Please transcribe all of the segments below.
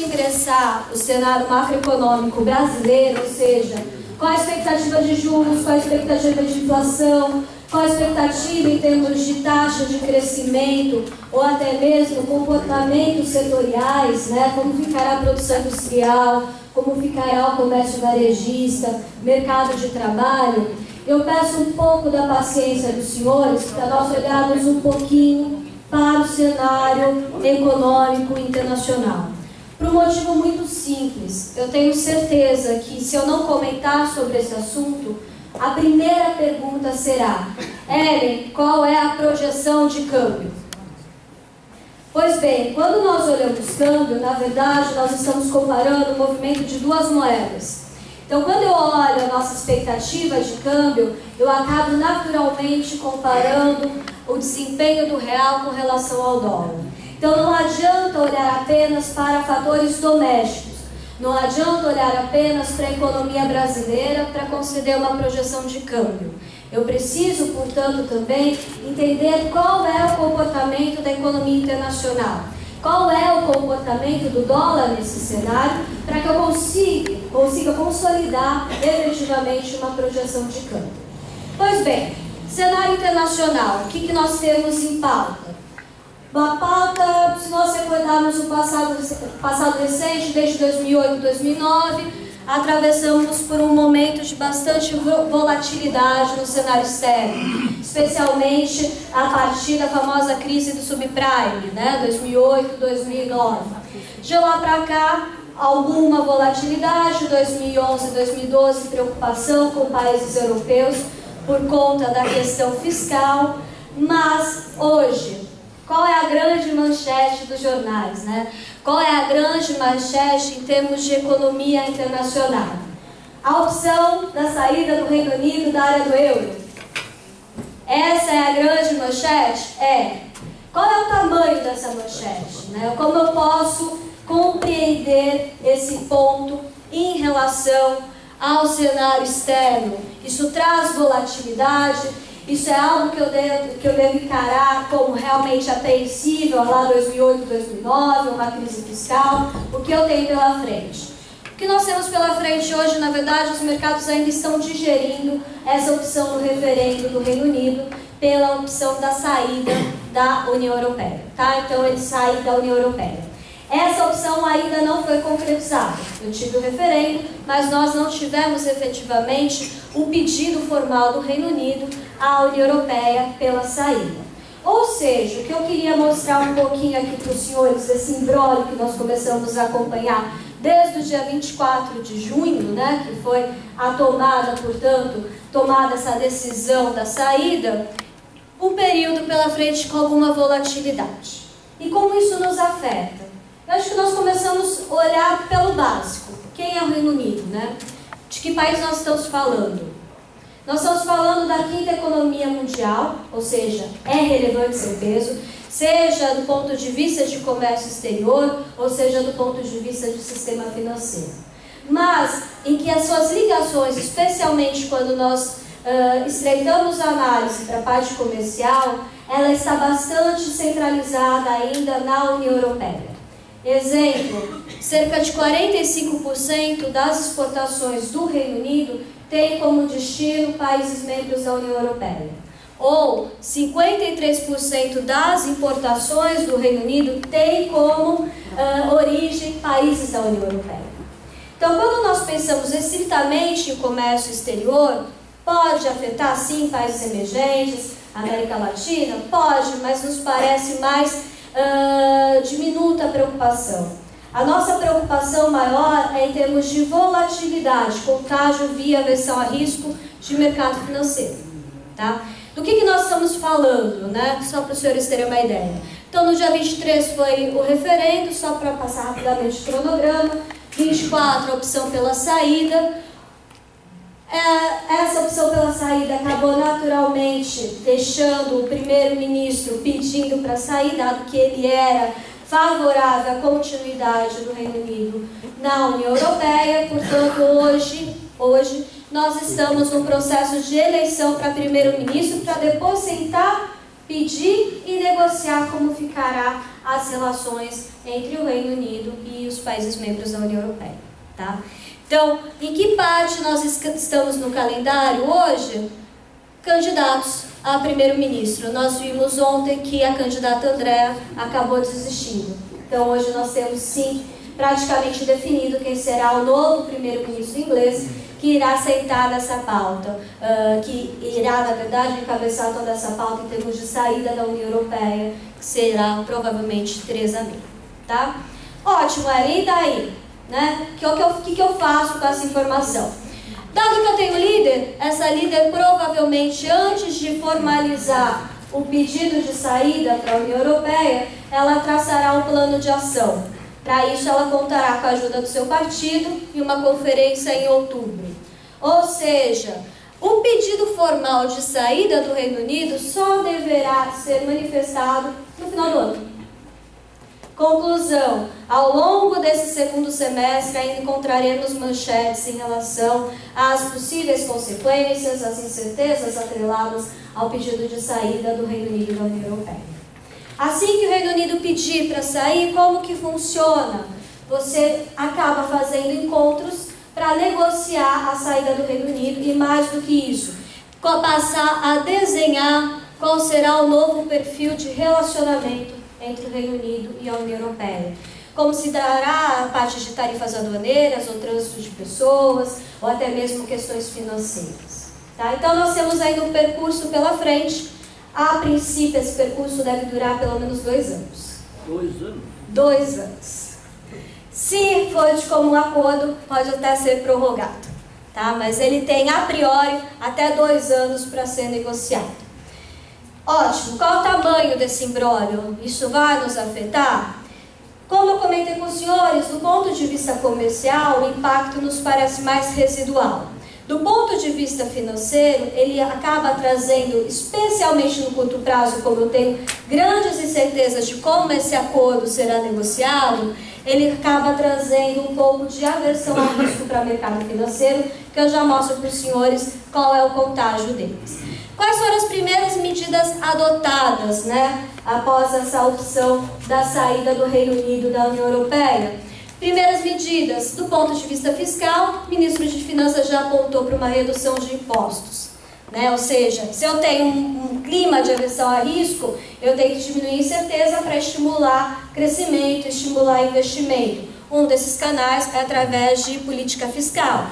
ingressar o cenário macroeconômico brasileiro, ou seja, qual a expectativa de juros, qual a expectativa de inflação, qual a expectativa em termos de taxa de crescimento ou até mesmo comportamentos setoriais, né? Como ficará a produção industrial, como ficará o comércio varejista, mercado de trabalho, eu peço um pouco da paciência dos senhores para nós olharmos um pouquinho para o cenário econômico internacional. Por um motivo muito simples, eu tenho certeza que se eu não comentar sobre esse assunto, a primeira pergunta será: Ellen, qual é a projeção de câmbio? Pois bem, quando nós olhamos câmbio, na verdade nós estamos comparando o movimento de duas moedas. Então, quando eu olho a nossa expectativa de câmbio, eu acabo naturalmente comparando o desempenho do real com relação ao dólar. Então, não adianta olhar apenas para fatores domésticos, não adianta olhar apenas para a economia brasileira para conceder uma projeção de câmbio. Eu preciso, portanto, também entender qual é o comportamento da economia internacional, qual é o comportamento do dólar nesse cenário, para que eu consiga consolidar efetivamente uma projeção de câmbio. Pois bem, cenário internacional, o que nós temos em pauta? Uma pauta, se nós recordarmos o passado recente, desde 2008 e 2009, atravessamos por um momento de bastante volatilidade no cenário externo, especialmente a partir da famosa crise do subprime, né, 2008, 2009. De lá para cá, alguma volatilidade, 2011, 2012, preocupação com países europeus por conta da questão fiscal, mas hoje, qual é a grande manchete dos jornais, né? Qual é a grande manchete em termos de economia internacional? A opção da saída do Reino Unido da área do euro. Essa é a grande manchete? É. Qual é o tamanho dessa manchete, né? Como eu posso compreender esse ponto em relação ao cenário externo? Isso traz volatilidade? Isso é algo que eu devo encarar como realmente apreensível lá 2008, 2009, uma crise fiscal? O que eu tenho pela frente? O que nós temos pela frente hoje, na verdade, os mercados ainda estão digerindo essa opção do referendo do Reino Unido pela opção da saída da União Europeia, tá? Então, ele sai da União Europeia. Essa opção ainda não foi concretizada. Eu tive o referendo, mas nós não tivemos efetivamente o pedido formal do Reino Unido à União Europeia pela saída. Ou seja, o que eu queria mostrar um pouquinho aqui para os senhores, esse imbróglio que nós começamos a acompanhar desde o dia 24 de junho, né, que foi a tomada, portanto, tomada essa decisão da saída, um período pela frente com alguma volatilidade. E como isso nos afeta? Eu acho que nós começamos a olhar pelo básico. Quem é o Reino Unido, né? De que país nós estamos falando? Nós estamos falando da quinta economia mundial, ou seja, é relevante seu peso, seja do ponto de vista de comércio exterior, ou seja do ponto de vista de sistema financeiro. Mas em que as suas ligações, especialmente quando nós estreitamos a análise para a parte comercial, ela está bastante centralizada ainda na União Europeia. Exemplo, cerca de 45% das exportações do Reino Unido tem como destino países membros da União Europeia. Ou 53% das importações do Reino Unido tem como origem países da União Europeia. Então, quando nós pensamos estritamente em comércio exterior, pode afetar sim países emergentes, América Latina? Pode, mas nos parece mais diminuta a preocupação. A nossa preocupação maior é em termos de volatilidade, contágio via aversão a risco de mercado financeiro. Tá? Do que nós estamos falando, né? Só para os senhores terem uma ideia. Então, no dia 23 foi o referendo, só para passar rapidamente o cronograma. 24, a opção pela saída. Essa opção pela saída acabou naturalmente deixando o primeiro-ministro pedindo para sair, dado que ele era favorável à continuidade do Reino Unido na União Europeia. Portanto, hoje nós estamos num processo de eleição para primeiro-ministro, para depois sentar, pedir e negociar como ficará as relações entre o Reino Unido e os países membros da União Europeia. Tá? Então, em que parte nós estamos no calendário hoje? Candidatos a primeiro-ministro. Nós vimos ontem que a candidata Andrea acabou desistindo. Então, hoje nós temos, sim, praticamente definido quem será o novo primeiro-ministro inglês que irá sentar nessa pauta, que irá, na verdade, encabeçar toda essa pauta em termos de saída da União Europeia, que será provavelmente Theresa May. Tá? Ótimo, Eri, e daí? Né? O que eu faço com essa informação? Dado que eu tenho líder, essa líder provavelmente, antes de formalizar o pedido de saída para a União Europeia, ela traçará um plano de ação. Para isso, ela contará com a ajuda do seu partido e uma conferência em outubro. Ou seja, o pedido formal de saída do Reino Unido só deverá ser manifestado no final do ano. Conclusão: ao longo desse segundo semestre ainda encontraremos manchetes em relação às possíveis consequências, às incertezas atreladas ao pedido de saída do Reino Unido da União Europeia. Assim que o Reino Unido pedir para sair, como que funciona? Você acaba fazendo encontros para negociar a saída do Reino Unido e, mais do que isso, passar a desenhar qual será o novo perfil de relacionamento entre o Reino Unido e a União Europeia. Como se dará a parte de tarifas aduaneiras, ou trânsito de pessoas, ou até mesmo questões financeiras. Tá? Então nós temos ainda um percurso pela frente. A princípio esse percurso deve durar pelo menos 2 anos. 2 anos? 2 anos. Se for de comum acordo, pode até ser prorrogado. Tá? Mas ele tem a priori até 2 anos para ser negociado. Ótimo, qual o tamanho desse imbróglio? Isso vai nos afetar? Como eu comentei com os senhores, do ponto de vista comercial, o impacto nos parece mais residual. Do ponto de vista financeiro, ele acaba trazendo, especialmente no curto prazo, como eu tenho grandes incertezas de como esse acordo será negociado, ele acaba trazendo um pouco de aversão ao risco para o mercado financeiro, que eu já mostro para os senhores qual é o contágio deles. Quais foram as primeiras medidas adotadas, né, após essa opção da saída do Reino Unido da União Europeia? Primeiras medidas, do ponto de vista fiscal, o ministro de Finanças já apontou para uma redução de impostos. Né? Ou seja, se eu tenho um clima de aversão a risco, eu tenho que diminuir incerteza para estimular crescimento, estimular investimento. Um desses canais é através de política fiscal.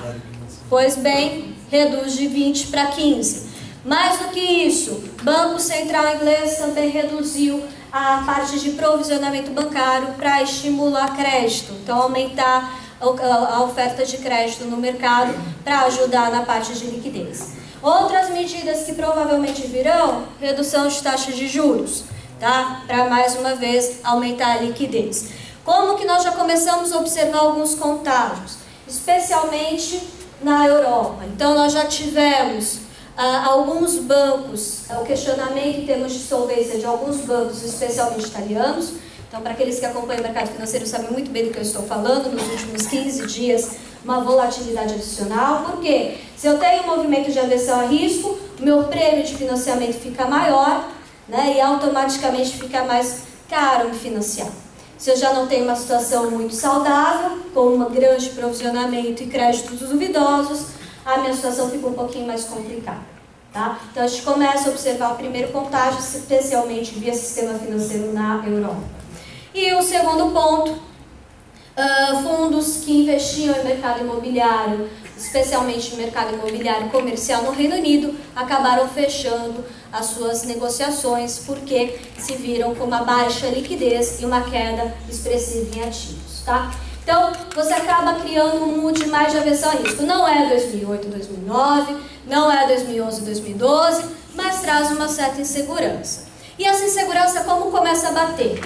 Pois bem, reduz de 20 para 15. Mais do que isso, o Banco Central inglês também reduziu a parte de provisionamento bancário para estimular crédito, então aumentar a oferta de crédito no mercado para ajudar na parte de liquidez. Outras medidas que provavelmente virão, redução de taxa de juros, tá? Para mais uma vez aumentar a liquidez. Como que nós já começamos a observar alguns contágios, especialmente na Europa. Então nós já tivemos alguns bancos, o questionamento em termos de solvência de alguns bancos, especialmente italianos. Então, para aqueles que acompanham o mercado financeiro sabem muito bem do que eu estou falando, nos últimos 15 dias, uma volatilidade adicional. Por quê? Se eu tenho um movimento de aversão a risco, o meu prêmio de financiamento fica maior, né, e automaticamente fica mais caro me financiar. Se eu já não tenho uma situação muito saudável, com um grande provisionamento e créditos duvidosos, a minha situação fica um pouquinho mais complicada. Tá? Então a gente começa a observar o primeiro contágio, especialmente via sistema financeiro na Europa. E o segundo ponto, fundos que investiam em mercado imobiliário, especialmente no mercado imobiliário comercial no Reino Unido, acabaram fechando as suas negociações porque se viram com uma baixa liquidez e uma queda expressiva em ativos. Tá? Então, você acaba criando um mood mais de aversão a risco. Não é 2008, 2009, não é 2011, 2012, mas traz uma certa insegurança. E essa insegurança como começa a bater?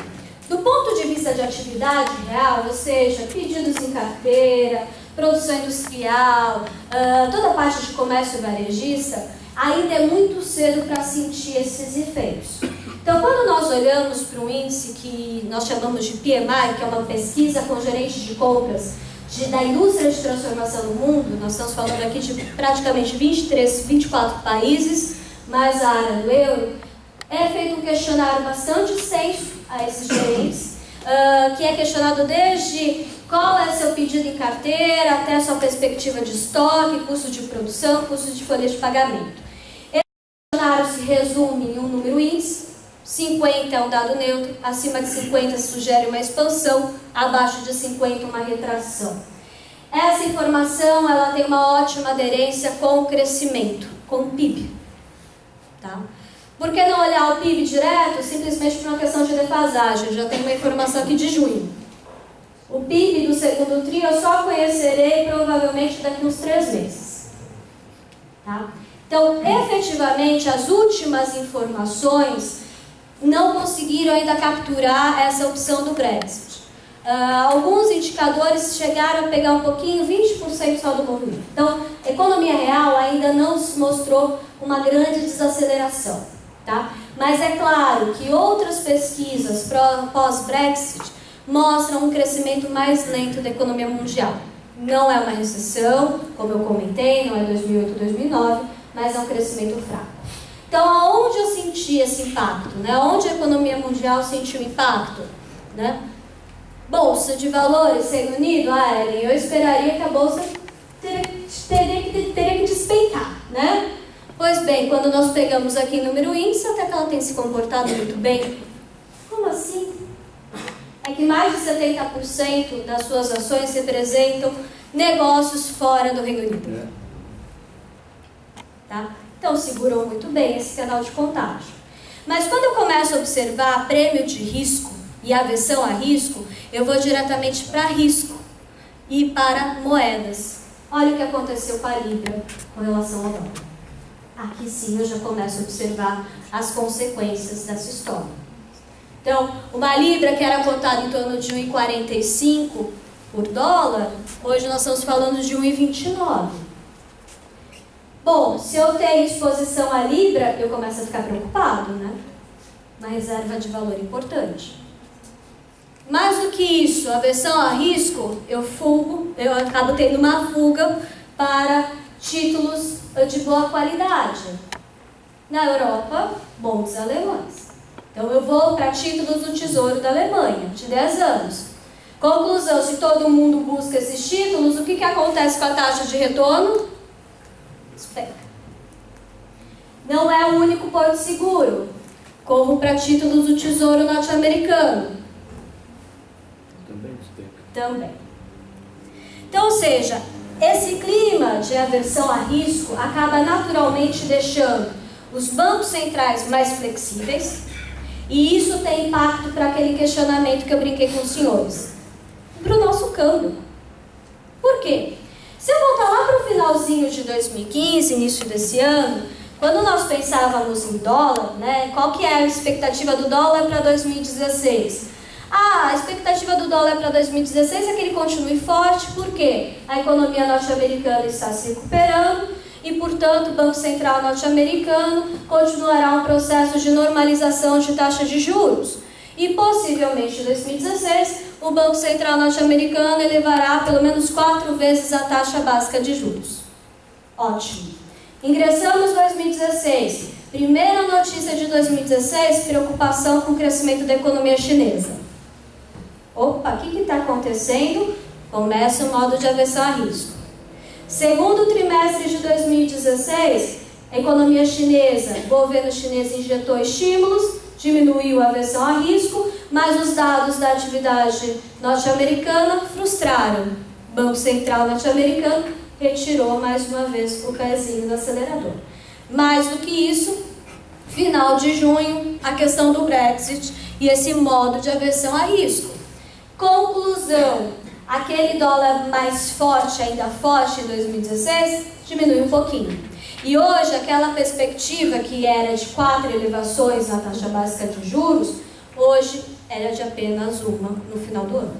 Do ponto de vista de atividade real, ou seja, pedidos em carteira, produção industrial, toda a parte de comércio varejista, ainda é muito cedo para sentir esses efeitos. Então, quando nós olhamos para um índice que nós chamamos de PMI, que é uma pesquisa com gerentes de compras da indústria de transformação no mundo, nós estamos falando aqui de praticamente 24 países, mais a área do euro, é feito um questionário bastante extenso a esses gerentes, que é questionado desde qual é seu pedido em carteira, até sua perspectiva de estoque, custo de produção, custo de folha de pagamento. Esse questionário se resume em um número índice. 50 é um dado neutro, acima de 50 sugere uma expansão, abaixo de 50 uma retração. Essa informação ela tem uma ótima aderência com o crescimento, com o PIB. Tá? Por que não olhar o PIB direto? Simplesmente por uma questão de defasagem. Eu já tenho uma informação aqui de junho. O PIB do segundo TRI eu só conhecerei provavelmente daqui uns 3 meses. Tá? Então, efetivamente, as últimas informações não conseguiram ainda capturar essa opção do Brexit. Alguns indicadores chegaram a pegar um pouquinho, 20% só do movimento. Então, a economia real ainda não se mostrou uma grande desaceleração. Tá? Mas é claro que outras pesquisas pós-Brexit mostram um crescimento mais lento da economia mundial. Não é uma recessão, como eu comentei, não é 2008, 2009, mas é um crescimento fraco. Então, aonde eu senti esse impacto? Né? Onde a economia mundial sentiu impacto? Né? Bolsa de valores, Reino Unido, Ellen, eu esperaria que a bolsa teria que despencar, né? Pois bem, quando nós pegamos aqui número índice, até que ela tem se comportado muito bem. Como assim? É que mais de 70% das suas ações representam negócios fora do Reino Unido. Tá? Então, segurou muito bem esse canal de contágio. Mas quando eu começo a observar prêmio de risco e aversão a risco, eu vou diretamente para risco e para moedas. Olha o que aconteceu com a Libra com relação ao dólar. Aqui sim eu já começo a observar as consequências dessa história. Então, uma Libra que era cotada em torno de 1,45 por dólar, hoje nós estamos falando de 1,29. Bom, se eu tenho exposição à Libra, eu começo a ficar preocupado, né? Uma reserva de valor importante. Mais do que isso, aversão a risco, eu acabo tendo uma fuga para títulos de boa qualidade. Na Europa, bons alemães. Então eu vou para títulos do Tesouro da Alemanha, de 10 anos. Conclusão, se todo mundo busca esses títulos, o que acontece com a taxa de retorno? Despenca. Não é o único porto seguro. Corro para títulos do Tesouro norte-americano. Também. Então, ou seja, esse clima de aversão a risco acaba naturalmente deixando os bancos centrais mais flexíveis, e isso tem impacto para aquele questionamento que eu brinquei com os senhores, para o nosso câmbio. Por quê? Se eu voltar lá para o finalzinho de 2015, início desse ano, quando nós pensávamos em dólar, né, qual que é a expectativa do dólar para 2016? A expectativa do dólar para 2016 é que ele continue forte, porque a economia norte-americana está se recuperando e, portanto, o Banco Central norte-americano continuará um processo de normalização de taxa de juros. E, possivelmente, em 2016, o Banco Central norte-americano elevará pelo menos 4 vezes a taxa básica de juros. Ótimo. Ingressamos em 2016. Primeira notícia de 2016, preocupação com o crescimento da economia chinesa. Opa, o que está acontecendo? Começa o modo de aversão a risco. Segundo trimestre de 2016, a economia chinesa, o governo chinês injetou estímulos, diminuiu a aversão a risco, mas os dados da atividade norte-americana frustraram. O Banco Central norte-americano retirou mais uma vez o pezinho do acelerador. Mais do que isso, final de junho, a questão do Brexit e esse modo de aversão a risco. Conclusão, aquele dólar mais forte, ainda forte em 2016, diminui um pouquinho. E hoje, aquela perspectiva que era de 4 elevações na taxa básica de juros, hoje era de apenas uma no final do ano.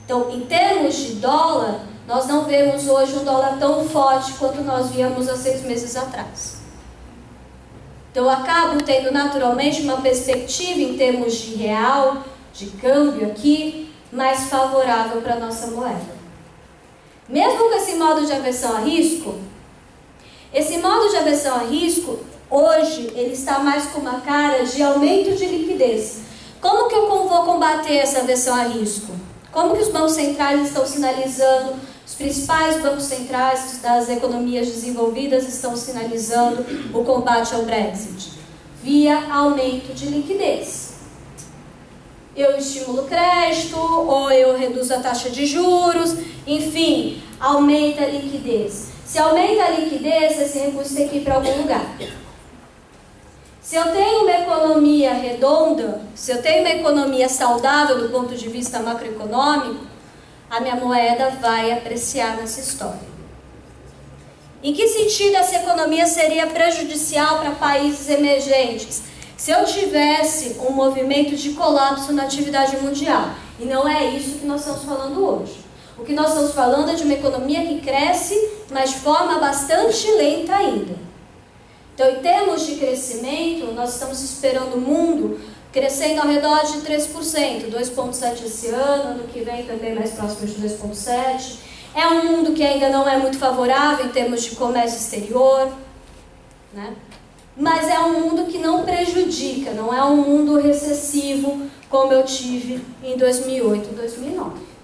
Então, em termos de dólar, nós não vemos hoje um dólar tão forte quanto nós víamos há 6 meses atrás. Então, eu acabo tendo naturalmente uma perspectiva em termos de real, de câmbio aqui, mais favorável para a nossa moeda. Mesmo com esse modo de aversão a risco, esse modo de aversão a risco, hoje, ele está mais com uma cara de aumento de liquidez. Como que eu vou combater essa aversão a risco? Como que os bancos centrais estão sinalizando, os principais bancos centrais das economias desenvolvidas estão sinalizando o combate ao Brexit? Via aumento de liquidez. Eu estimulo o crédito, ou eu reduzo a taxa de juros, enfim, aumenta a liquidez. Se aumenta a liquidez, esse recurso tem que ir para algum lugar. Se eu tenho uma economia redonda, se eu tenho uma economia saudável do ponto de vista macroeconômico, a minha moeda vai apreciar nessa história. Em que sentido essa economia seria prejudicial para países emergentes? Se eu tivesse um movimento de colapso na atividade mundial. E não é isso que nós estamos falando hoje. O que nós estamos falando é de uma economia que cresce, mas de forma bastante lenta ainda. Então, em termos de crescimento, nós estamos esperando o mundo crescendo ao redor de 3%, 2,7% esse ano que vem também mais próximo de 2,7%. É um mundo que ainda não é muito favorável em termos de comércio exterior, né? Mas é um mundo que não prejudica, não é um mundo recessivo como eu tive em 2008, 2009.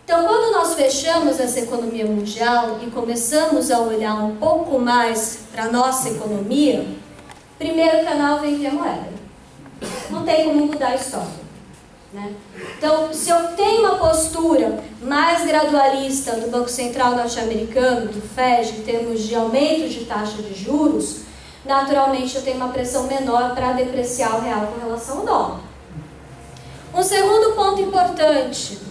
Então, quando nós fechamos essa economia mundial e começamos a olhar um pouco mais para a nossa economia, primeiro canal vem via moeda. Não tem como mudar a história, né? Então, se eu tenho uma postura mais gradualista do Banco Central norte-americano, do FED, em termos de aumento de taxa de juros, naturalmente eu tenho uma pressão menor para depreciar o real com relação ao dólar. Um segundo ponto importante.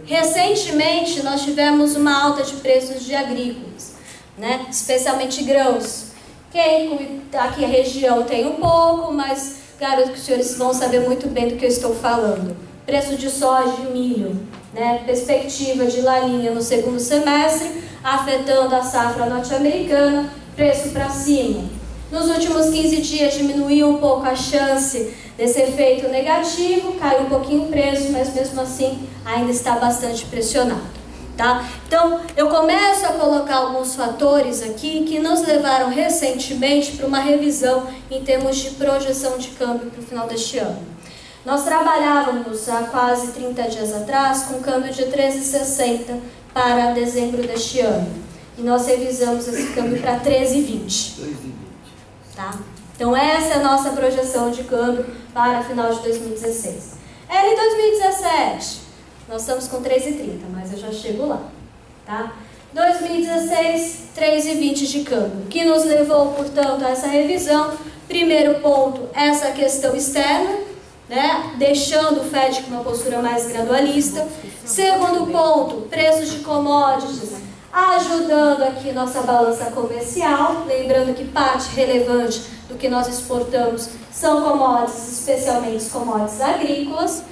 Recentemente, nós tivemos uma alta de preços de agrícolas, né? Especialmente grãos. Quem aqui a região tem um pouco, mas garanto que os senhores vão saber muito bem do que eu estou falando. Preço de soja e milho, né? Perspectiva de La Niña no segundo semestre, afetando a safra norte-americana, preço para cima. Nos últimos 15 dias diminuiu um pouco a chance desse efeito negativo, caiu um pouquinho o preço, mas mesmo assim ainda está bastante pressionado, tá? Então, eu começo a colocar alguns fatores aqui que nos levaram recentemente para uma revisão em termos de projeção de câmbio para o final deste ano. Nós trabalhávamos há quase 30 dias atrás com câmbio de 13,60 para dezembro deste ano. E nós revisamos esse câmbio para 13,20. Tá? Então essa é a nossa projeção de câmbio para final de 2016. Era em 2017, nós estamos com 3,30, mas eu já chego lá. Tá? 2016, 3,20 de câmbio, que nos levou, portanto, a essa revisão. Primeiro ponto, essa questão externa, né? Deixando o FED com uma postura mais gradualista. Segundo ponto, preços de commodities, ajudando aqui nossa balança comercial, lembrando que parte relevante do que nós exportamos são commodities, especialmente commodities agrícolas.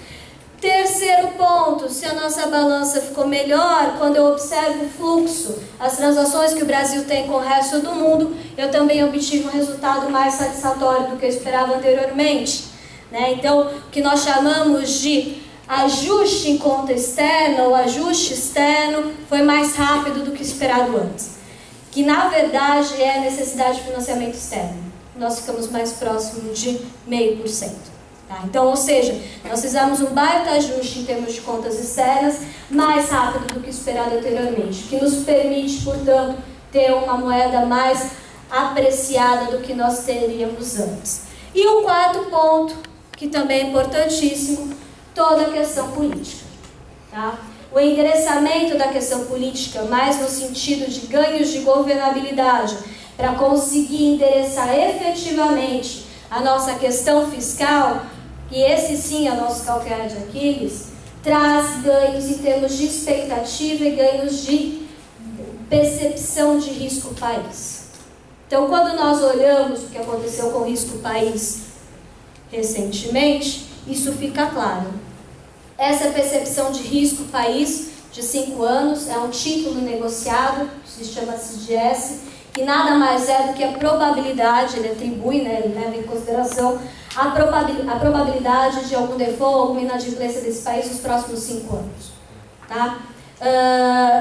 Terceiro ponto, se a nossa balança ficou melhor, quando eu observo o fluxo, as transações que o Brasil tem com o resto do mundo, eu também obtive um resultado mais satisfatório do que eu esperava anteriormente, né? Então, o que nós chamamos de ajuste em conta externa ou ajuste externo foi mais rápido do que esperado antes, que na verdade é a necessidade de financiamento externo. Nós ficamos mais próximo de 0,5%. Tá? Então, ou seja, nós fizemos um baita ajuste em termos de contas externas mais rápido do que esperado anteriormente, que nos permite, portanto, ter uma moeda mais apreciada do que nós teríamos antes. E o quarto ponto, que também é importantíssimo, toda a questão política. Tá? O endereçamento da questão política, mais no sentido de ganhos de governabilidade, para conseguir endereçar efetivamente a nossa questão fiscal, e esse sim é o nosso calcanhar de Aquiles, traz ganhos em termos de expectativa e ganhos de percepção de risco país. Então, quando nós olhamos o que aconteceu com o risco país recentemente, isso fica claro. Essa percepção de risco país de 5 anos é um título negociado, se chama CDS, que nada mais é do que a probabilidade, ele atribui, né, ele leva em consideração a probabilidade de algum default, alguma inadimplência desse país nos próximos 5 anos. Tá?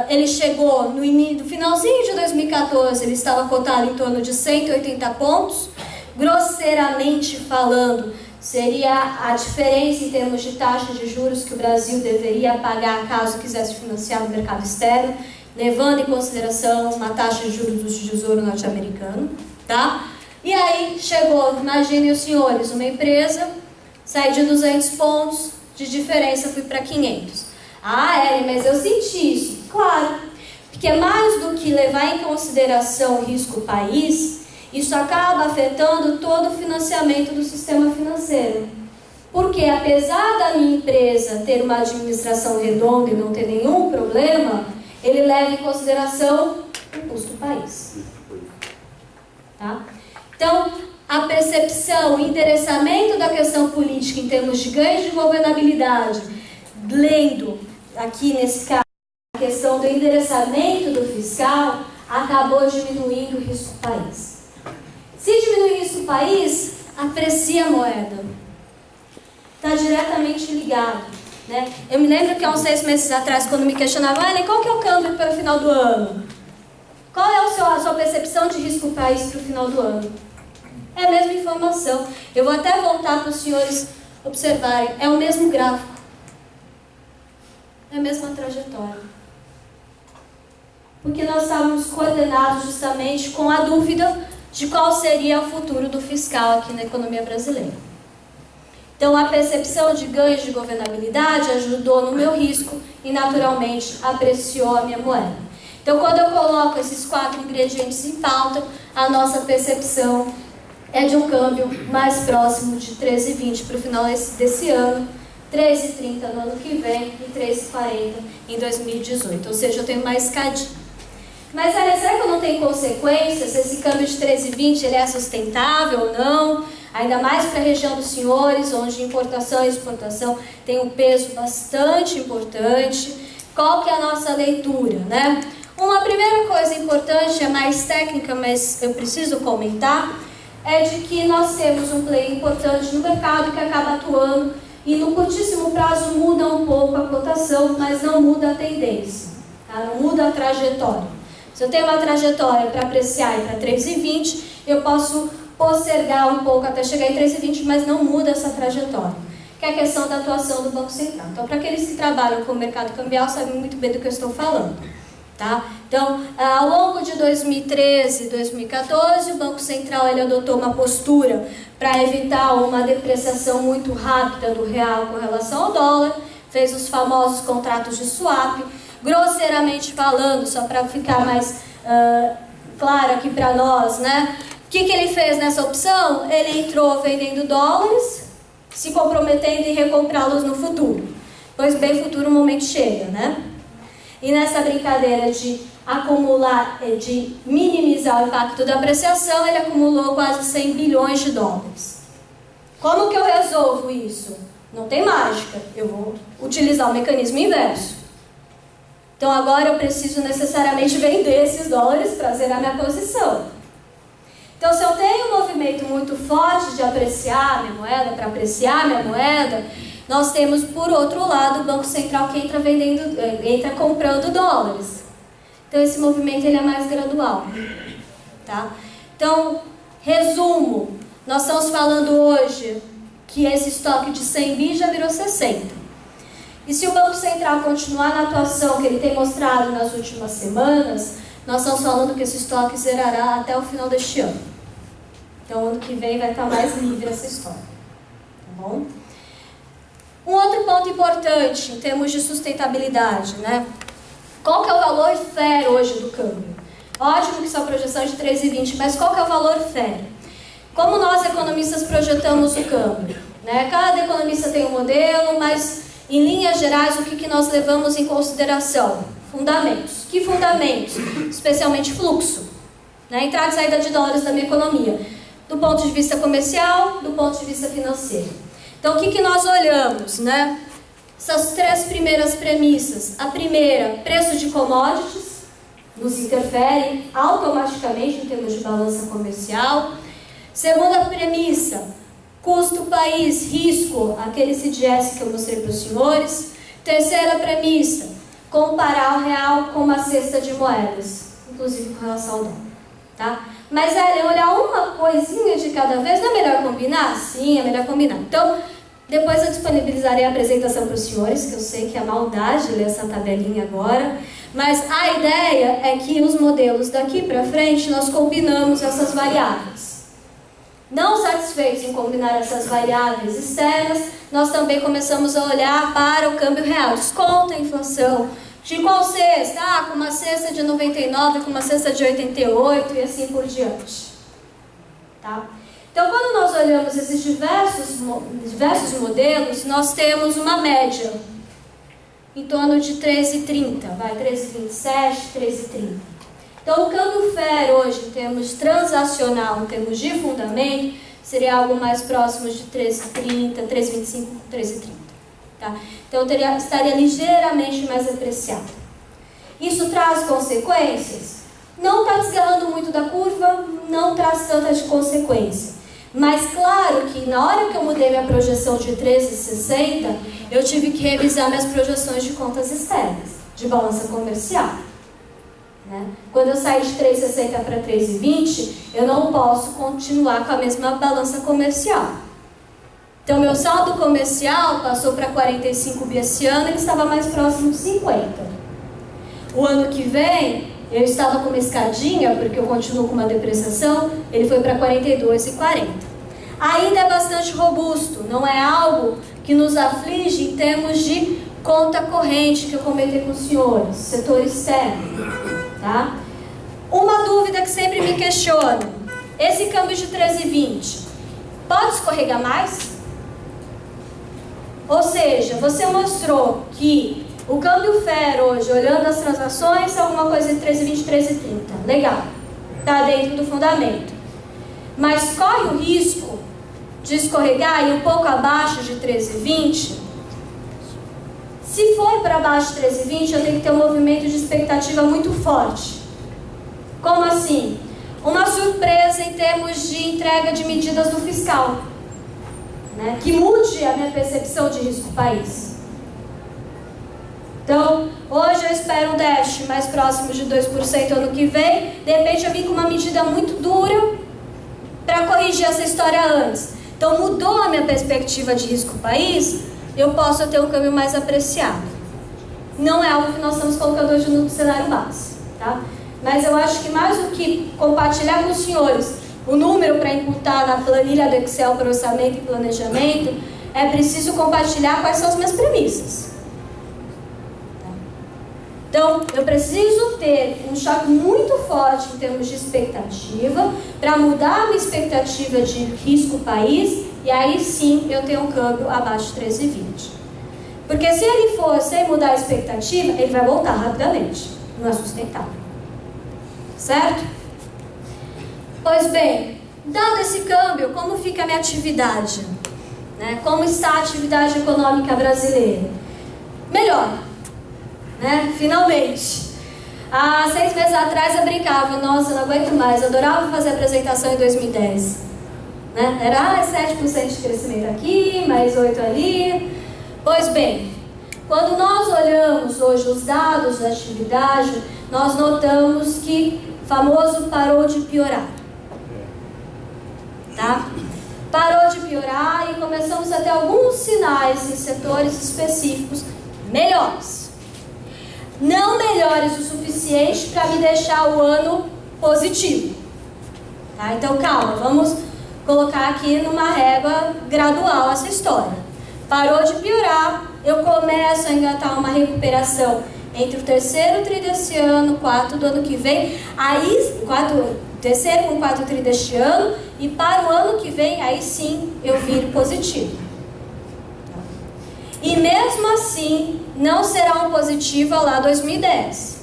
Ele chegou no finalzinho de 2014, ele estava cotado em torno de 180 pontos, grosseiramente falando, seria a diferença em termos de taxa de juros que o Brasil deveria pagar caso quisesse financiar no mercado externo, levando em consideração uma taxa de juros do Tesouro norte-americano, tá? E aí chegou, imaginem os senhores, uma empresa, saí de 200 pontos, de diferença fui para 500. Ah, Ellen, mas eu senti isso. Claro, porque mais do que levar em consideração o risco país, isso acaba afetando todo o financiamento do sistema financeiro. Porque apesar da minha empresa ter uma administração redonda e não ter nenhum problema, ele leva em consideração o custo do país. Tá? Então, a percepção, o endereçamento da questão política em termos de ganho de governabilidade, lendo aqui nesse caso a questão do endereçamento do fiscal, acabou diminuindo o risco do país. Se diminuir o risco do país, aprecia a moeda. Está diretamente ligado. Né? Eu me lembro que há uns 6 meses atrás, quando me questionavam, qual que é o câmbio para o final do ano? Qual é a sua percepção de risco do país para o final do ano? É a mesma informação. Eu vou até voltar para os senhores observarem. É o mesmo gráfico. É a mesma trajetória. Porque nós estávamos coordenados justamente com a dúvida de qual seria o futuro do fiscal aqui na economia brasileira. Então, a percepção de ganhos de governabilidade ajudou no meu risco e, naturalmente, apreciou a minha moeda. Então, quando eu coloco esses 4 ingredientes em pauta, a nossa percepção é de um câmbio mais próximo de 13,20 para o final desse ano, 13,30 no ano que vem e 13,40 em 2018. Ou seja, eu tenho mais escadinha. Mas será que eu não tenho consequências? Esse câmbio de 13,20 ele é sustentável ou não? Ainda mais para a região dos senhores, onde importação e exportação tem um peso bastante importante. Qual que é a nossa leitura, né? Uma primeira coisa importante, é mais técnica, mas eu preciso comentar, é de que nós temos um player importante no mercado que acaba atuando e no curtíssimo prazo muda um pouco a cotação, mas não muda a tendência, tá? Não muda a trajetória. Se eu tenho uma trajetória para apreciar e para 3,20, eu posso postergar um pouco até chegar em 3,20, mas não muda essa trajetória, que é a questão da atuação do Banco Central. Então, para aqueles que trabalham com o mercado cambial, sabem muito bem do que eu estou falando. Tá? Então, ao longo de 2013 e 2014, o Banco Central ele adotou uma postura para evitar uma depreciação muito rápida do real com relação ao dólar, fez os famosos contratos de swap, grosseiramente falando, só para ficar mais claro aqui para nós, né? O que ele fez nessa opção? Ele entrou vendendo dólares, se comprometendo em recomprá-los no futuro. Pois bem, futuro momento chega, né? E nessa brincadeira de acumular, de minimizar o impacto da apreciação, ele acumulou quase 100 bilhões de dólares. Como que eu resolvo isso? Não tem mágica, eu vou utilizar o mecanismo inverso. Então agora eu preciso necessariamente vender esses dólares para zerar minha posição. Então se eu tenho um movimento muito forte de apreciar minha moeda, para apreciar minha moeda, nós temos, por outro lado, o Banco Central que entra comprando dólares. Então, esse movimento ele é mais gradual. Tá? Então, resumo, nós estamos falando hoje que esse estoque de 100 bi já virou 60. E se o Banco Central continuar na atuação que ele tem mostrado nas últimas semanas, nós estamos falando que esse estoque zerará até o final deste ano. Então, ano que vem vai estar mais livre essa história. Tá bom? Um outro ponto importante em termos de sustentabilidade, né? Qual que é o valor FER hoje do câmbio? Ótimo que são projeções de 3,20, mas qual que é o valor FER? Como nós economistas projetamos o câmbio? Né? Cada economista tem um modelo, mas em linhas gerais o que nós levamos em consideração? Fundamentos. Que fundamentos? Especialmente fluxo. Né? Entrada e saída de dólares da minha economia. Do ponto de vista comercial, do ponto de vista financeiro. Então, o que nós olhamos, né? Essas 3 primeiras premissas. A primeira, preço de commodities, nos interfere automaticamente em termos de balança comercial. Segunda premissa, custo país, risco, aquele CDS que eu mostrei para os senhores. Terceira premissa, comparar o real com uma cesta de moedas, inclusive com relação ao dólar. Tá? Mas, olhar uma coisinha de cada vez, não é melhor combinar? Sim, é melhor combinar. Então, depois eu disponibilizarei a apresentação para os senhores, que eu sei que é maldade ler essa tabelinha agora. Mas a ideia é que os modelos daqui para frente, nós combinamos essas variáveis. Não satisfeitos em combinar essas variáveis externas, nós também começamos a olhar para o câmbio real. Desconta a inflação. De qual cesta? Com uma cesta de 99, com uma cesta de 88 e assim por diante. Tá? Então, quando nós olhamos esses diversos modelos, nós temos uma média em torno de 13,30, 13,27, 13,30. Então, o câmbio FER hoje, em termos transacional, em termos de fundamento, seria algo mais próximo de 13,30, 13,25, 13,30. Tá? Então, estaria ligeiramente mais apreciado. Isso traz consequências? Não está desgarrando muito da curva, não traz tanta de consequência. Mas, claro que na hora que eu mudei minha projeção de 13,60, eu tive que revisar minhas projeções de contas externas, de balança comercial. Né? Quando eu saí de 3,60 para 3,20, eu não posso continuar com a mesma balança comercial. Então, meu saldo comercial passou para 45 bi esse ano, ele estava mais próximo de 50. O ano que vem, eu estava com uma escadinha, porque eu continuo com uma depreciação, ele foi para 42,40. Ainda é bastante robusto, não é algo que nos aflige em termos de conta corrente, que eu comentei com os senhores, setor externo. Tá? Uma dúvida que sempre me questionam, esse câmbio de 13,20, pode escorregar mais? Ou seja, você mostrou que o câmbio FER hoje, olhando as transações, é alguma coisa entre 13,20 e 13,30. Legal. Está dentro do fundamento. Mas corre o risco de escorregar e um pouco abaixo de 13,20? Se for para baixo de 13,20, eu tenho que ter um movimento de expectativa muito forte. Como assim? Uma surpresa em termos de entrega de medidas do fiscal. Né, que mude a minha percepção de risco país. Então, hoje eu espero um déficit mais próximo de 2% ano que vem. De repente eu vim com uma medida muito dura para corrigir essa história antes. Então, mudou a minha perspectiva de risco país, eu posso ter um câmbio mais apreciado. Não é algo que nós estamos colocando hoje no cenário base. Tá? Mas eu acho que mais do que compartilhar com os senhores o número para imputar na planilha do Excel para orçamento e planejamento, é preciso compartilhar quais são as minhas premissas. Então, eu preciso ter um choque muito forte em termos de expectativa, para mudar a minha expectativa de risco país, e aí sim eu tenho um câmbio abaixo de 13,20. Porque se ele for sem mudar a expectativa, ele vai voltar rapidamente. Não é sustentável. Certo? Pois bem, dado esse câmbio, como fica a minha atividade? Né? Como está a atividade econômica brasileira? Melhor, né? Finalmente. Há 6 meses atrás eu brincava, nossa, eu não aguento mais, eu adorava fazer apresentação em 2010. Né? Era 7% de crescimento aqui, mais 8% ali. Pois bem, quando nós olhamos hoje os dados da atividade, nós notamos que o famoso parou de piorar. Tá? Parou de piorar e começamos a ter alguns sinais em setores específicos melhores. Não melhores o suficiente para me deixar o ano positivo. Tá? Então calma, vamos colocar aqui numa régua gradual essa história. Parou de piorar, eu começo a engatar uma recuperação entre o terceiro tri desse ano, quarto do ano que vem, aí terceiro com quarto tri deste ano, e para o ano que vem, aí sim eu viro positivo. E mesmo assim, não será um positivo lá 2010,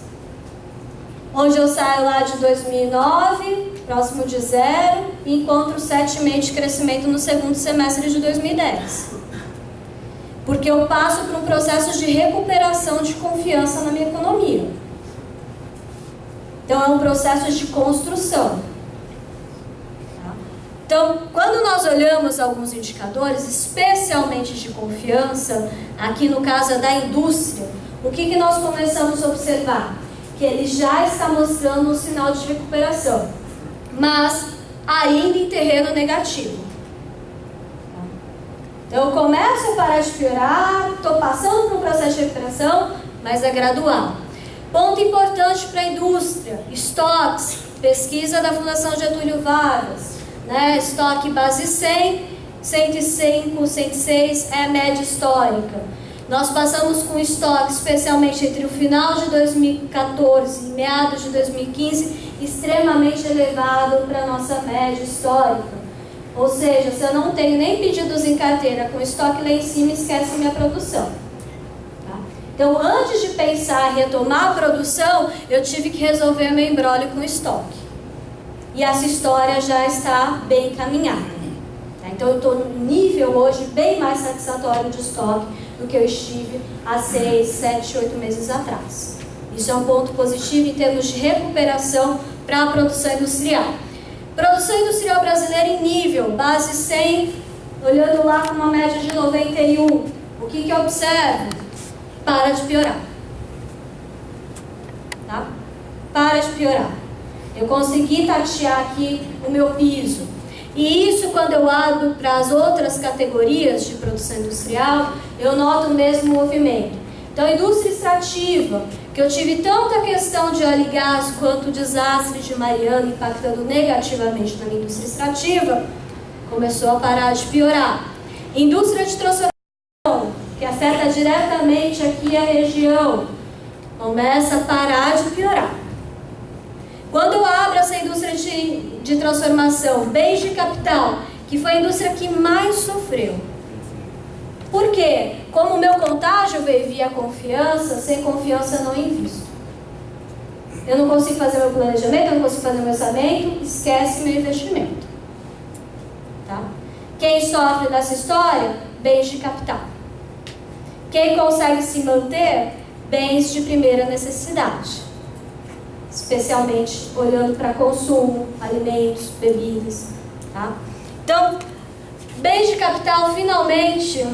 onde eu saio lá de 2009, próximo de zero, e encontro 7,5% de crescimento no segundo semestre de 2010. Porque eu passo por um processo de recuperação de confiança na minha economia. Então, é um processo de construção. Tá? Então, quando nós olhamos alguns indicadores, especialmente de confiança, aqui no caso da indústria, o que nós começamos a observar? Que ele já está mostrando um sinal de recuperação. mas ainda em terreno negativo. Então eu começo a parar de piorar, estou passando por um processo de recuperação, mas é gradual. Ponto importante para a indústria: estoques, pesquisa da Fundação Getúlio Vargas, né? Estoque base 100, 105, 106 é a média histórica. Nós passamos com estoque, especialmente entre o final de 2014 e meados de 2015, extremamente elevado para a nossa média histórica. Ou seja, se eu não tenho nem pedidos em carteira com estoque lá em cima, esquece minha produção. Tá? Então, antes de pensar em retomar a produção, eu tive que resolver meu imbróglio com estoque. E essa história já está bem encaminhada. Tá? Então, eu estou num nível hoje bem mais satisfatório de estoque do que eu estive há 6, 7, 8 meses atrás. Isso é um ponto positivo em termos de recuperação para a produção industrial. Produção industrial brasileira em nível, base 100, olhando lá com uma média de 91. O que eu observo? Para de piorar. Tá? Para de piorar. Eu consegui tatear aqui o meu piso. E isso, quando eu abro para as outras categorias de produção industrial, eu noto o mesmo movimento. Então, indústria extrativa, que eu tive tanto a questão de óleo e gás quanto o desastre de Mariana impactando negativamente na minha indústria extrativa, começou a parar de piorar. Indústria de transformação, que afeta diretamente aqui a região, começa a parar de piorar. Quando eu abro essa indústria de transformação, bens de capital, que foi a indústria que mais sofreu. Por quê? Como o meu contágio veio via confiança, sem confiança eu não invisto. Eu não consigo fazer meu planejamento, eu não consigo fazer meu orçamento, esquece meu investimento. Tá? Quem sofre dessa história? Bens de capital. Quem consegue se manter? Bens de primeira necessidade. Especialmente olhando para consumo, alimentos, bebidas. Tá? Então, bens de capital finalmente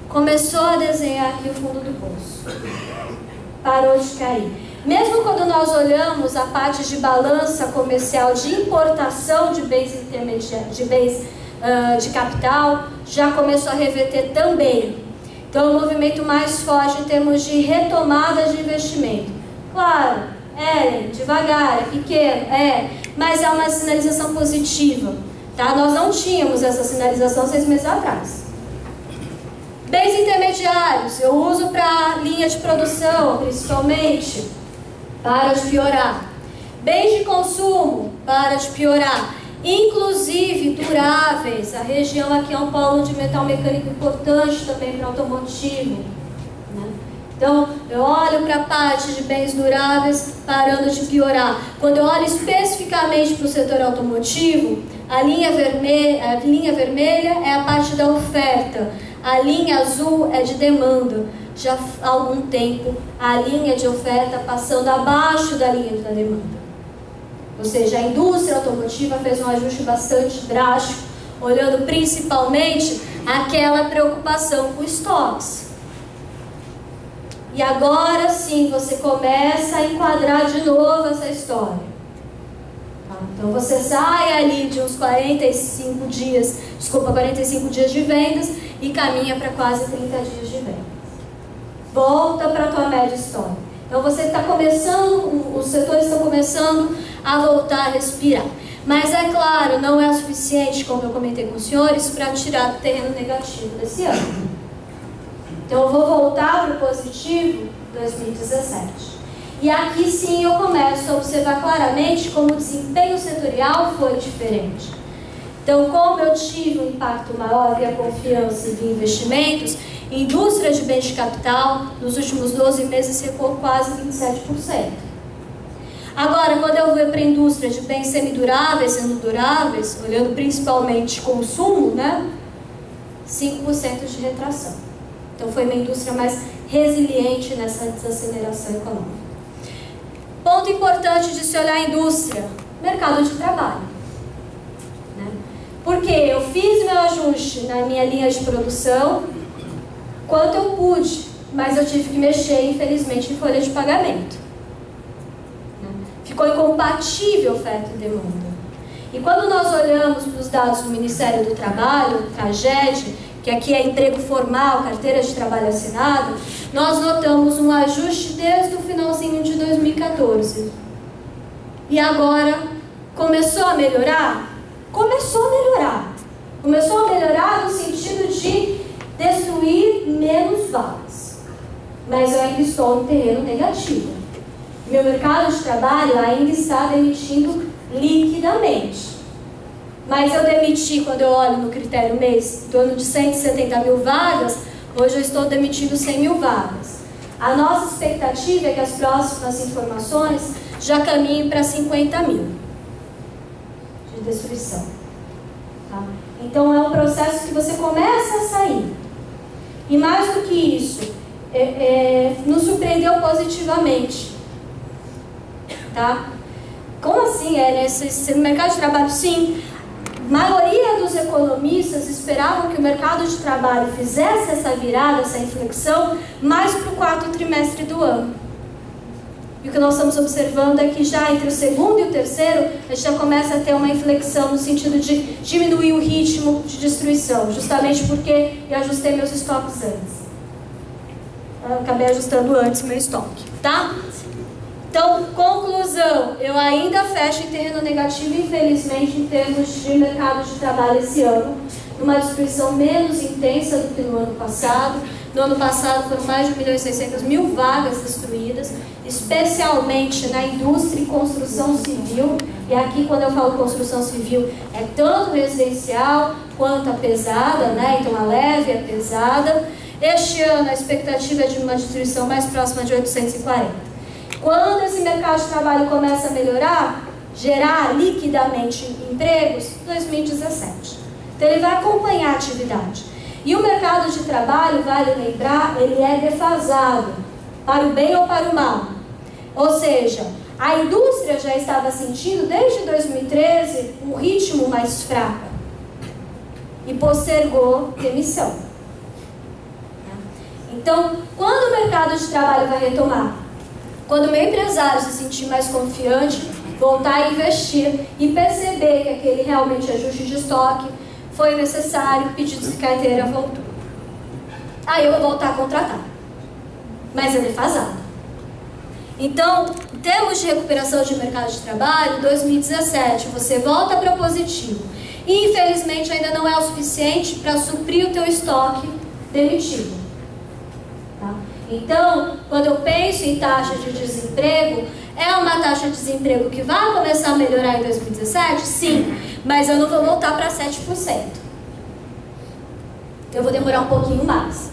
começou a desenhar aqui o fundo do poço. Parou de cair. Mesmo quando nós olhamos a parte de balança comercial de importação de bens intermediários, de bens de capital, já começou a reverter também. Então, um movimento mais forte em termos de retomada de investimento. Claro, devagar, é pequeno, mas é uma sinalização positiva. Tá? Nós não tínhamos essa sinalização 6 meses atrás. Bens intermediários, eu uso para linha de produção, principalmente, para de piorar. Bens de consumo, para de piorar. Inclusive duráveis, a região aqui é um polo de metal mecânico importante também para automotivo. Né? Então, eu olho para a parte de bens duráveis parando de piorar. Quando eu olho especificamente para o setor automotivo, a linha vermelha é a parte da oferta, a linha azul é de demanda. Já há algum tempo, a linha de oferta passando abaixo da linha da demanda. Ou seja, a indústria automotiva fez um ajuste bastante drástico, olhando principalmente aquela preocupação com estoques. E agora sim você começa a enquadrar de novo essa história. Então você sai ali de uns 45 dias de vendas e caminha para quase 30 dias de vendas. Volta para a tua média histórica. Então você está começando, os setores estão começando a voltar a respirar. Mas é claro, não é o suficiente, como eu comentei com os senhores, para tirar do terreno negativo desse ano. Então eu vou voltar para o positivo 2017. E aqui sim eu começo a observar claramente como o desempenho setorial foi diferente. Então, como eu tive um impacto maior via confiança e via investimentos, indústria de bens de capital, nos últimos 12 meses, recuou quase 27%. Agora, quando eu vou para a indústria de bens semiduráveis, sendo duráveis, olhando principalmente consumo, 5% de retração. Então, foi uma indústria mais resiliente nessa desaceleração econômica. Ponto importante de se olhar a indústria, mercado de trabalho. Porque eu fiz meu ajuste na minha linha de produção, quanto eu pude, mas eu tive que mexer, infelizmente, em folha de pagamento. Ficou incompatível oferta e demanda. E quando nós olhamos para os dados do Ministério do Trabalho, CAGED, que aqui é emprego formal, carteira de trabalho assinado, nós notamos um ajuste desde o finalzinho de 2014. E agora, começou a melhorar? Começou a melhorar. Começou a melhorar no sentido de destruir menos vagas. Mas eu ainda estou no terreno negativo. Meu mercado de trabalho ainda está demitindo liquidamente. Mas eu demiti, quando eu olho no critério mês, em torno de 170 mil vagas, hoje eu estou demitindo 100 mil vagas. A nossa expectativa é que as próximas informações já caminhem para 50 mil de destruição. Tá? Então é um processo que você começa a sair. E mais do que isso, nos surpreendeu positivamente. Tá? Como assim? No mercado de trabalho, sim. A maioria dos economistas esperavam que o mercado de trabalho fizesse essa virada, essa inflexão, mais para o quarto trimestre do ano. E o que nós estamos observando é que já entre o segundo e o terceiro, a gente já começa a ter uma inflexão no sentido de diminuir o ritmo de destruição, justamente porque eu ajustei meus estoques antes. Eu acabei ajustando antes meu estoque, tá? Então, conclusão, eu ainda fecho em terreno negativo, infelizmente, em termos de mercado de trabalho esse ano, numa destruição menos intensa do que no ano passado. No ano passado foram mais de 1.600.000 vagas destruídas, especialmente na indústria e construção civil. E aqui, quando eu falo construção civil, é tanto residencial quanto a pesada, né? Então a leve e a pesada. Este ano a expectativa é de uma destruição mais próxima de 840. Quando esse mercado de trabalho começa a melhorar, gerar liquidamente empregos, 2017. Então ele vai acompanhar a atividade. E o mercado de trabalho, vale lembrar, ele é defasado, para o bem ou para o mal. Ou seja, a indústria já estava sentindo, desde 2013, um ritmo mais fraco. E postergou demissão. Então, quando o mercado de trabalho vai retomar? Quando o meu empresário se sentir mais confiante, voltar a investir e perceber que aquele realmente ajuste de estoque foi necessário, pedidos de carteira voltou. Aí eu vou voltar a contratar. Mas é defasado. Então, em termos de recuperação de mercado de trabalho, 2017 você volta para o positivo. E infelizmente ainda não é o suficiente para suprir o teu estoque demitido. Tá? Então, quando eu penso em taxa de desemprego, é uma taxa de desemprego que vai começar a melhorar em 2017? Sim, mas eu não vou voltar para 7%. Eu vou demorar um pouquinho mais.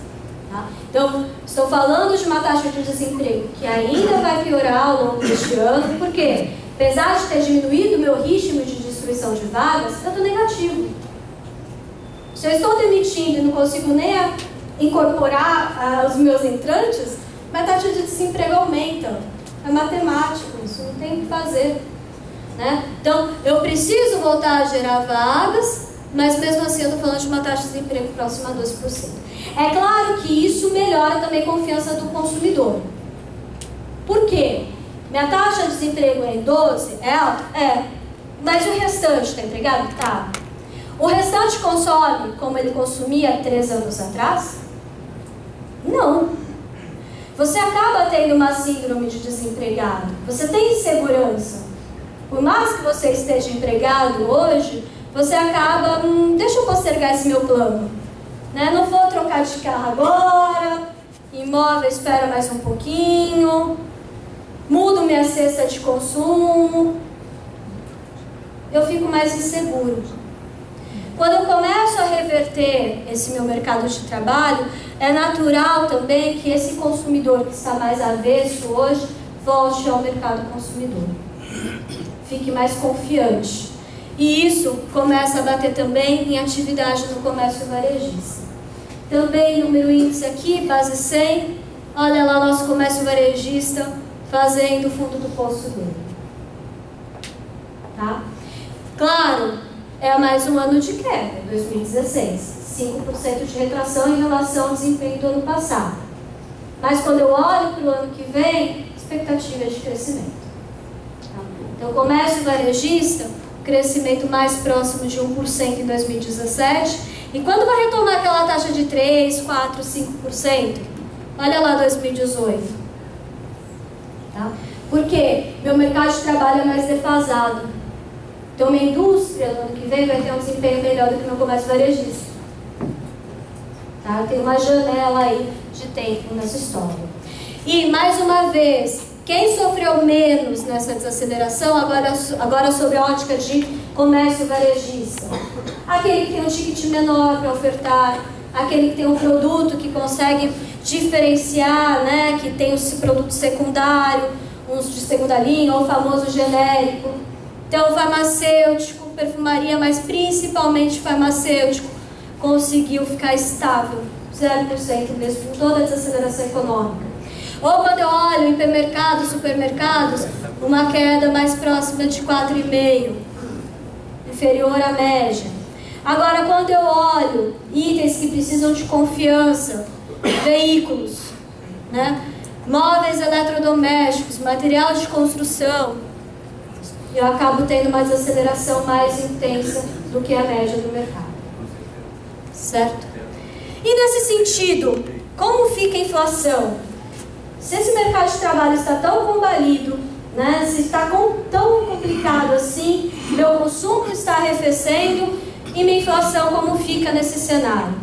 Tá? Então, estou falando de uma taxa de desemprego que ainda vai piorar ao longo deste ano, porque, apesar de ter diminuído o meu ritmo de destruição de vagas, eu estou negativo. Se eu estou demitindo e não consigo nem incorporar os meus entrantes, minha taxa de desemprego aumenta. É matemático, isso não tem o que fazer. Né? Então, eu preciso voltar a gerar vagas, mas mesmo assim eu estou falando de uma taxa de desemprego próxima a 12%. É claro que isso melhora também a confiança do consumidor. Por quê? Minha taxa de desemprego é em 12%? É alta? É. Mas o restante está empregado? Tá. O restante consome como ele consumia 3 anos atrás? Não. Você acaba tendo uma síndrome de desempregado. Você tem insegurança. Por mais que você esteja empregado hoje, você acaba, deixa eu postergar esse meu plano. Né? Não vou trocar de carro agora, imóvel espera mais um pouquinho, mudo minha cesta de consumo, eu fico mais inseguro. Quando eu começo a reverter esse meu mercado de trabalho, é natural também que esse consumidor que está mais avesso hoje, volte ao mercado consumidor. Fique mais confiante. E isso começa a bater também em atividade no comércio varejista. Também número índice aqui, base 100. Olha lá nosso comércio varejista fazendo o fundo do poço dele. Tá? Claro, é mais um ano de queda, 2016. 5% de retração em relação ao desempenho do ano passado. Mas quando eu olho para o ano que vem, expectativa é de crescimento. Tá? Então, comércio varejista, crescimento mais próximo de 1% em 2017. E quando vai retomar aquela taxa de 3, 4, 5%? Olha lá 2018. Tá? Por quê? Meu mercado de trabalho é mais defasado. Então, minha indústria, no ano que vem, vai ter um desempenho melhor do que meu comércio varejista. Tá? Tem uma janela aí de tempo nessa história. E, mais uma vez, quem sofreu menos nessa desaceleração, agora sob a ótica de comércio varejista? Aquele que tem um ticket menor para ofertar, aquele que tem um produto que consegue diferenciar, né, que tem esse produto secundário, uns de segunda linha, ou o famoso genérico. Então, farmacêutico, perfumaria, mas principalmente farmacêutico, conseguiu ficar estável, 0% mesmo, com toda a desaceleração econômica. Ou quando eu olho hipermercados, supermercados, uma queda mais próxima de 4,5%, inferior à média. Agora, quando eu olho itens que precisam de confiança, veículos, né? Móveis eletrodomésticos, material de construção, eu acabo tendo uma desaceleração mais intensa do que a média do mercado. Certo? E nesse sentido, como fica a inflação? Se esse mercado de trabalho está tão combalido, né? Se está tão complicado assim, meu consumo está arrefecendo e minha inflação como fica nesse cenário?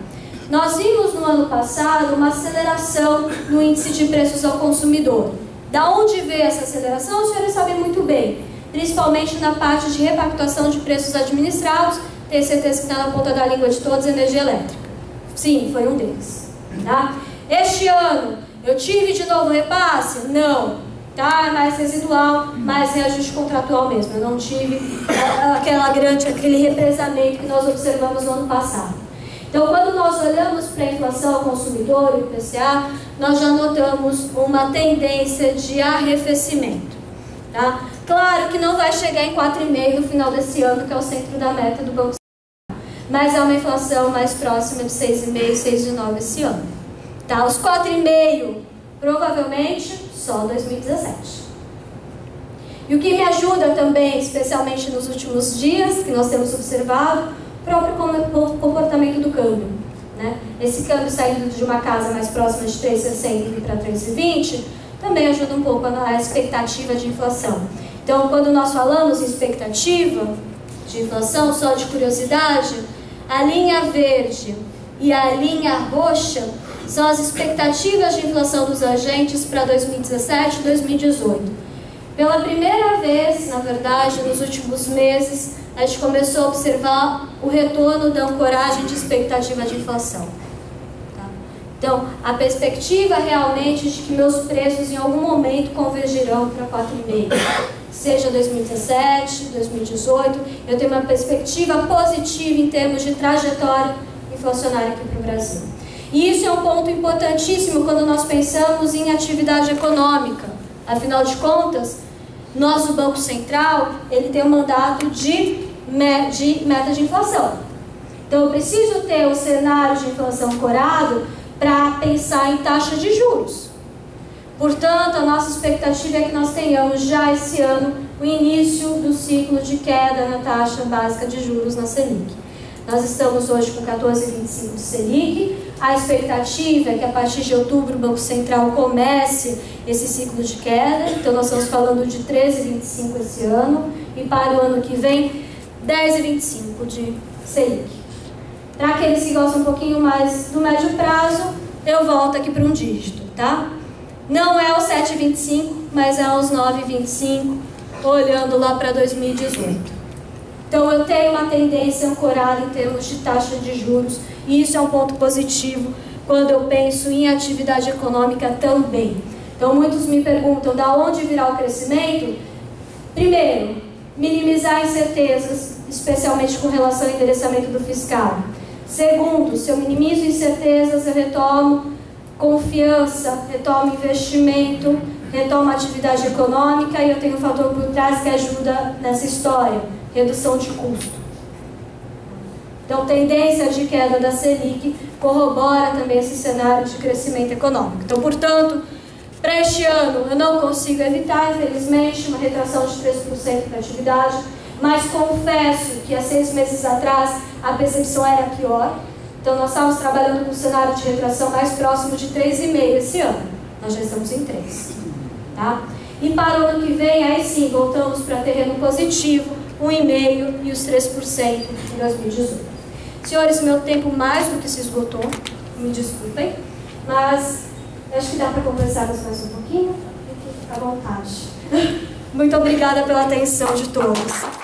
Nós vimos no ano passado uma aceleração no índice de preços ao consumidor. Da onde veio essa aceleração, os senhores sabem muito bem, principalmente na parte de repactuação de preços administrados. Tenho certeza que está na ponta da língua de todos, energia elétrica. Sim, foi um deles. Tá? Este ano, eu tive de novo repasse? Não. Tá? Mais residual, mais reajuste contratual mesmo. Eu não tive aquele represamento que nós observamos no ano passado. Então, quando nós olhamos para a inflação ao consumidor, o IPCA, nós já notamos uma tendência de arrefecimento. Tá? Claro que não vai chegar em 4,5% no final desse ano, que é o centro da meta do Banco Central. Mas é uma inflação mais próxima de 6,5%, 6,9% esse ano. Tá? Os 4,5%, provavelmente, só 2017. E o que me ajuda também, especialmente nos últimos dias, que nós temos observado, o próprio comportamento do câmbio. Né? Esse câmbio saindo de uma casa mais próxima de 3,60 para 3,20, também ajuda um pouco a expectativa de inflação. Então, quando nós falamos em expectativa de inflação, só de curiosidade, a linha verde e a linha roxa são as expectativas de inflação dos agentes para 2017 e 2018. Pela primeira vez, na verdade, nos últimos meses, a gente começou a observar o retorno da ancoragem de expectativa de inflação. Tá? Então, a perspectiva realmente de que meus preços em algum momento convergirão para 4,5%. Seja 2017, 2018, eu tenho uma perspectiva positiva em termos de trajetória inflacionária aqui para o Brasil. E isso é um ponto importantíssimo quando nós pensamos em atividade econômica. Afinal de contas, nosso Banco Central, ele tem um mandato de meta de inflação. Então, eu preciso ter o cenário de inflação ancorado para pensar em taxa de juros. Portanto, a nossa expectativa é que nós tenhamos já esse ano o início do ciclo de queda na taxa básica de juros na Selic. Nós estamos hoje com 14,25 de Selic. A expectativa é que a partir de outubro o Banco Central comece esse ciclo de queda. Então, nós estamos falando de 13,25 esse ano. E para o ano que vem, 10,25 de Selic. Para aqueles que gostam um pouquinho mais do médio prazo, eu volto aqui para um dígito, tá? Não é os 7,25, mas é os 9,25, olhando lá para 2018. Então, eu tenho uma tendência ancorada em termos de taxa de juros, e isso é um ponto positivo quando eu penso em atividade econômica também. Então, muitos me perguntam, da onde virá o crescimento? Primeiro, minimizar incertezas, especialmente com relação ao endereçamento do fiscal. Segundo, se eu minimizo incertezas, eu retomo confiança, retomo investimento, retomo atividade econômica, e eu tenho um fator por trás que ajuda nessa história. Redução de custo. Então, tendência de queda da Selic corrobora também esse cenário de crescimento econômico. Então, portanto, para este ano eu não consigo evitar, infelizmente, uma retração de 3% para a atividade. mas confesso que há 6 meses atrás a percepção era pior. Então nós estávamos trabalhando com um cenário de retração mais próximo de 3,5 esse ano. Nós já estamos em 3. Tá? E para o ano que vem, aí sim, voltamos para terreno positivo, 1,5% e os 3% em 2018. Senhores, meu tempo mais do que se esgotou, me desculpem, mas acho que dá para conversarmos mais um pouquinho. Fique à vontade. Muito obrigada pela atenção de todos.